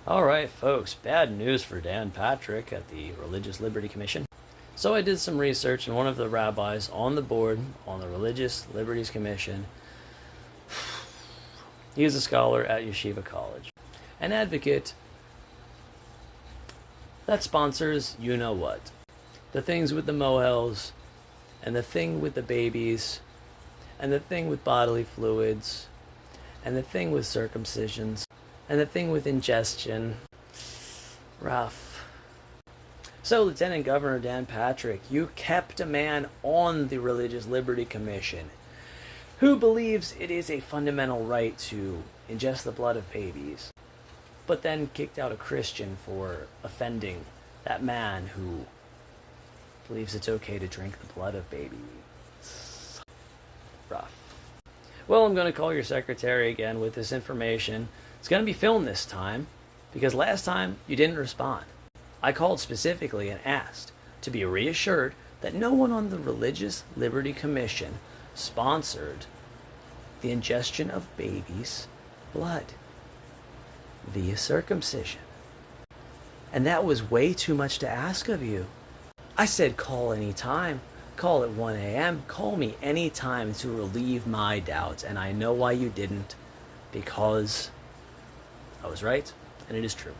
Alright, folks, bad news for Dan Patrick at the Religious Liberty Commission. So I did some research, and one of the rabbis on the board on the Religious Liberties Commission, he is a scholar at Yeshiva College, an advocate that sponsors you know what. The things with the mohels, and the thing with the babies, and the thing with bodily fluids, and the thing with circumcisions, and the thing with ingestion. Rough. So, Lieutenant Governor Dan Patrick, you kept a man on the Religious Liberty Commission who believes it is a fundamental right to ingest the blood of babies, but then kicked out a Christian for offending that man who believes it's okay to drink the blood of babies. Rough. Well, I'm going to call your secretary again with this information. It's going to be filmed this time, because last time you didn't respond. I called specifically and asked to be reassured that no one on the Religious Liberty Commission sponsored the ingestion of babies' blood via circumcision. And that was way too much to ask of you. I said call any time. Call at 1 a.m. Call me any time to relieve my doubts. And I know why you didn't, because I was right, and it is true.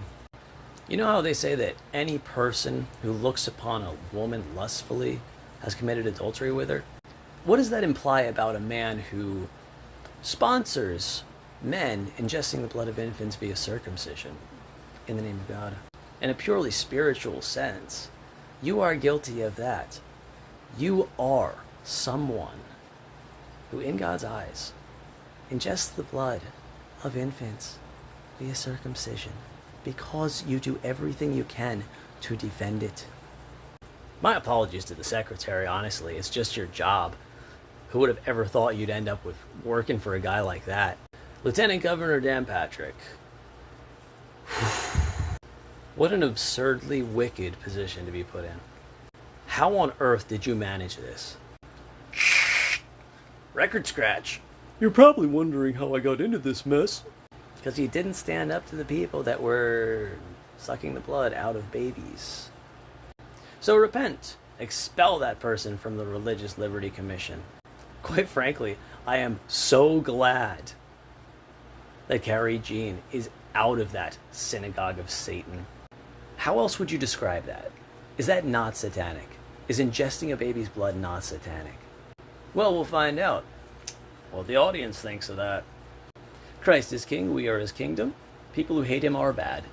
You know how they say that any person who looks upon a woman lustfully has committed adultery with her? What does that imply about a man who sponsors men ingesting the blood of infants via circumcision in the name of God? In a purely spiritual sense, you are guilty of that. You are someone who, in God's eyes, ingests the blood of infants via circumcision because you do everything you can to defend it. My apologies to the secretary, honestly. It's just your job. Who would have ever thought you'd end up with working for a guy like that? Lieutenant Governor Dan Patrick. What an absurdly wicked position to be put in. How on earth did you manage this? Record scratch. You're probably wondering how I got into this mess. Because you didn't stand up to the people that were sucking the blood out of babies. So repent. Expel that person from the Religious Liberty Commission. Quite frankly, I am so glad that Carrie Jean is out of that synagogue of Satan. How else would you describe that? Is that not satanic? Is ingesting a baby's blood not satanic? Well, we'll find out what the audience thinks of that. Christ is king, we are his kingdom. People who hate him are bad.